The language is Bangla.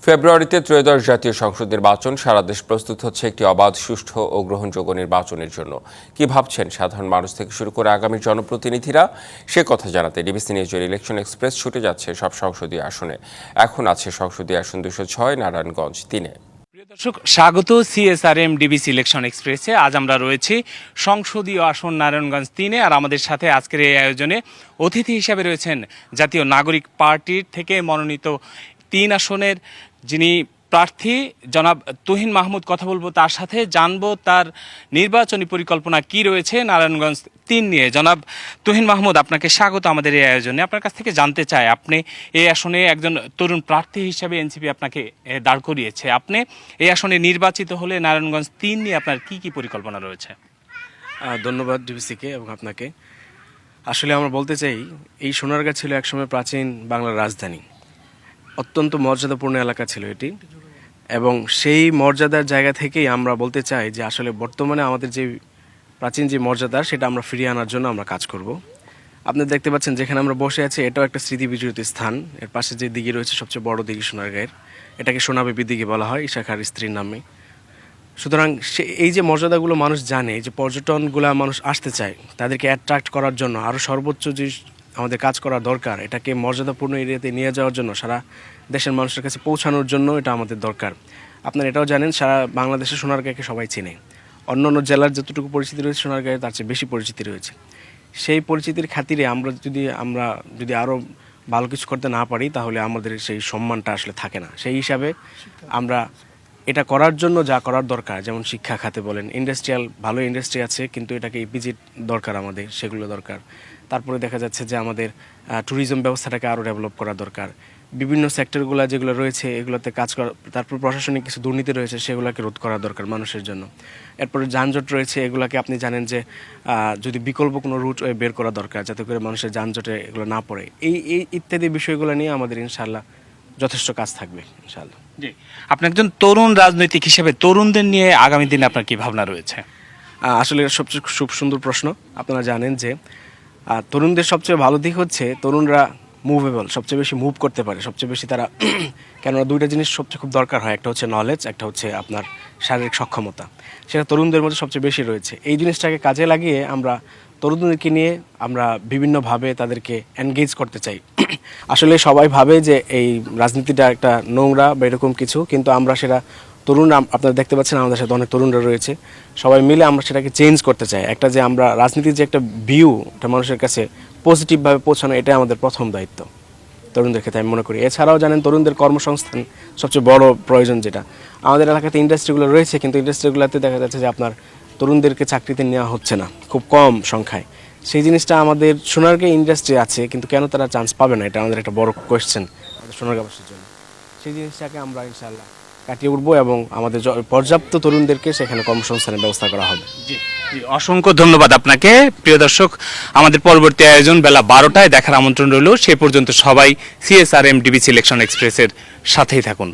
ফেব্রুয়ারিতে ত্রয়োদশ জাতীয় সংসদ নির্বাচন। সারা দেশ প্রস্তুত হচ্ছে একটি অবাধ, সুষ্ঠু ও গ্রহণযোগ্য নির্বাচনের জন্য। কি ভাবছেন সাধারণ মানুষ থেকে শুরু করে আগামী জনপ্রতিনিধিরা, সে কথা জানাতে ডিবিসি নিউজের ইলেকশন এক্সপ্রেস ছুটে যাচ্ছে সব সংসদীয় আসনে। এখন আছে সংসদীয় আসন 206 নারায়ণগঞ্জ 3-এ। প্রিয় দর্শক, স্বাগত সিএসআরএম ডিবিসি ইলেকশন এক্সপ্রেসে। আজ আমরা রয়েছি সংসদীয় আসন নারায়ণগঞ্জ 3-এ, আর আমাদের সাথে আজকের এই আয়োজনে অতিথি হিসাবে রয়েছেন জাতীয় নাগরিক পার্টির থেকে মনোনীত 3 আসনের যিনি প্রার্থী জনাব তুহিন মাহমুদ। কথা বলবো তার সাথে, জানবো তার নির্বাচনী পরিকল্পনা কি রয়েছে নারায়ণগঞ্জ 3 নিয়ে। জনাব তুহিন মাহমুদ, আপনাকে স্বাগত আমাদের এই আয়োজনে। আপনার কাছ থেকে জানতে চাই, আপনি এই আসনে একজন তরুণ প্রার্থী হিসাবে এনসিপি আপনাকে দাঁড় করিয়েছে। আপনি এই আসনে নির্বাচিত হলে নারায়ণগঞ্জ 3 নিয়ে আপনার কি কি পরিকল্পনা রয়েছে? ধন্যবাদ ডিবিসিকে এবং আপনাকে। আসলে আমরা বলতে চাই, এই সোনারগাঁ ছিল একসময় প্রাচীন বাংলার রাজধানী। অত্যন্ত মর্যাদাপূর্ণ এলাকা ছিল এটি, এবং সেই মর্যাদার জায়গা থেকেই আমরা বলতে চাই যে আসলে বর্তমানে আমাদের যে প্রাচীন যে মর্যাদা, সেটা আমরা ফিরিয়ে আনার জন্য আমরা কাজ করব। আপনি দেখতে পাচ্ছেন যেখানে আমরা বসে আছি, এটাও একটা স্মৃতি বিজড়িত স্থান। এর পাশে যে দিঘি রয়েছে, সবচেয়ে বড় দিঘি সোনারগাঁয়ের, এটাকে সোনাবেবী দিঘি বলা হয় ইশাখার স্ত্রীর নামে। সুতরাং এই যে মর্যাদাগুলো মানুষ জানে, যে পর্যটনগুলো মানুষ আসতে চায়, তাদেরকে অ্যাট্রাক্ট করার জন্য আরও সর্বোচ্চ যে আমাদের কাজ করা দরকার, এটাকে মর্যাদাপূর্ণ এরিয়াতে নিয়ে যাওয়ার জন্য, সারা দেশের মানুষের কাছে পৌঁছানোর জন্য এটা আমাদের দরকার। আপনারা এটাও জানেন, সারা বাংলাদেশে সোনারগাঁকে সবাই চেনে। অন্য অন্য জেলার যতটুকু পরিচিতি রয়েছে, সোনারগাঁয়ে তার চেয়ে বেশি পরিচিতি রয়েছে। সেই পরিচিতির খাতিরে আমরা যদি আরও ভালো কিছু করতে না পারি, তাহলে আমাদের সেই সম্মানটা আসলে থাকে না। সেই হিসাবে আমরা এটা করার জন্য যা করার দরকার, যেমন শিক্ষা খাতে বলেন, ইন্ডাস্ট্রিয়াল ভালো ইন্ডাস্ট্রি আছে, কিন্তু এটাকে ইপিজি দরকার আমাদের, সেগুলো দরকার। তারপরে দেখা যাচ্ছে যে আমাদের ট্যুরিজম ব্যবস্থাটাকে আরও ডেভেলপ করা দরকার। বিভিন্ন সেক্টরগুলো যেগুলো রয়েছে, এগুলোতে কাজ করা। তারপর প্রশাসনিক কিছু দুর্নীতি রয়েছে, সেগুলোকে রোধ করা দরকার মানুষের জন্য। এরপরে যানজট রয়েছে, এগুলোকে আপনি জানেন যে যদি বিকল্প কোনো রুট বের করা দরকার, যাতে করে মানুষের যানজটে এগুলো না পড়ে। এই ইত্যাদি বিষয়গুলো নিয়ে আমাদের ইনশাআল্লাহ যথেষ্ট কাজ থাকবে ইনশাআল্লাহ। জি, আপনি একজন তরুণ রাজনৈতিক হিসেবে তরুণদের নিয়ে আগামী দিনে আপনার কি ভাবনা রয়েছে? আসলে সবচেয়ে খুব সুন্দর প্রশ্ন। আপনারা জানেন যে তরুণদের সবচেয়ে ভালো দিক হচ্ছে তরুণরা মুভেবল, সবচেয়ে বেশি মুভ করতে পারে, সবচেয়ে বেশি তারা কেননা দুইটা জিনিস সবচেয়ে খুব দরকার হয়, একটা হচ্ছে নলেজ, একটা হচ্ছে আপনার শারীরিক সক্ষমতা। সেটা তরুণদের মধ্যে সবচেয়ে বেশি রয়েছে। এই জিনিসটাকে কাজে লাগিয়ে আমরা তরুণদেরকে নিয়ে আমরা বিভিন্নভাবে তাদেরকে এনগেজ করতে চাই। আসলে সবাই ভাবে যে এই রাজনীতিটা একটা নোংরা বা এরকম কিছু, কিন্তু আমরা সেটা তরুণ, আপনারা দেখতে পাচ্ছেন আমাদের সাথে অনেক তরুণরা রয়েছে, সবাই মিলে আমরা সেটাকে চেঞ্জ করতে চাই। একটা যে আমরা রাজনীতির যে একটা ভিউ, এটা মানুষের কাছে পজিটিভভাবে পৌঁছানো, এটাই আমাদের প্রথম দায়িত্ব তরুণদের ক্ষেত্রে আমি মনে করি। এছাড়াও জানেন, তরুণদের কর্মসংস্থান সবচেয়ে বড় প্রয়োজন। যেটা আমাদের এলাকাতে ইন্ডাস্ট্রিগুলো রয়েছে, কিন্তু ইন্ডাস্ট্রিগুলোতে দেখা যাচ্ছে যে আপনার তরুণদেরকে চাকরিতে নেওয়া হচ্ছে না, খুব কম সংখ্যায়। সেই জিনিসটা আমাদের সোনারগাঁ ইন্ডাস্ট্রি আছে, কিন্তু কেন তারা চান্স পাবে না, এটা আমাদের একটা বড় কোয়েশ্চেন সোনারগাঁবাসীর জন্য। সেই জিনিসটাকে আমরা ইনশাআল্লাহ কাটিয়ে উঠবো, এবং আমাদের পর্যাপ্ত তরুণদেরকে সেখানে কর্মসংস্থানের ব্যবস্থা করা হবে। জি, অসংখ্য ধন্যবাদ আপনাকে। প্রিয় দর্শক, আমাদের পরবর্তী আয়োজন বেলা 12টায় দেখার আমন্ত্রণ রইল। সে পর্যন্ত সবাই সিএসআরএম ডিবিসি ইলেকশন এক্সপ্রেসের সাথেই থাকুন।